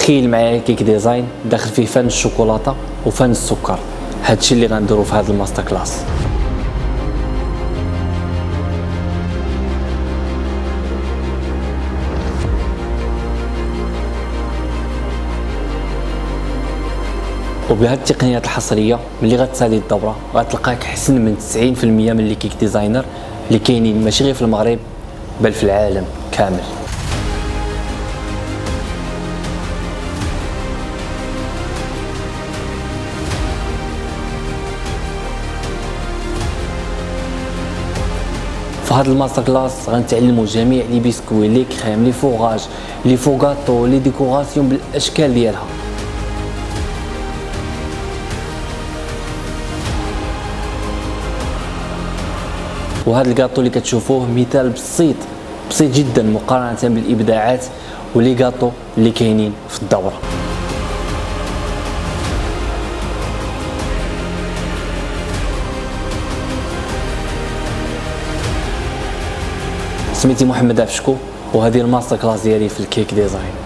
تخيل معايا كيك ديزاين داخل فيه فن الشوكولاته وفن السكر. هادشي اللي غنديرو في هذا الماستر كلاس. وبهاد التقنيات الحصريه ملي غتسالي الدوره غتلقاك احسن من 90% من لي كيك ديزاينر اللي كاينين ماشي غير في المغرب بل في العالم كامل. في هذا الماستر كلاس غنتعلموا جميع لي بيسكوي لي كريم لي فوغاج لي فوغاتو لي ديكوراسيون بالاشكال ديالها. وهذا الكاطو اللي كتشوفوه مثال بسيط جدا مقارنه بالابداعات ولي كاطو اللي كاينين في الدوره. سميتي محمد عفشكو وهذه الماستر كلاس ديالي في الكيك ديزاين.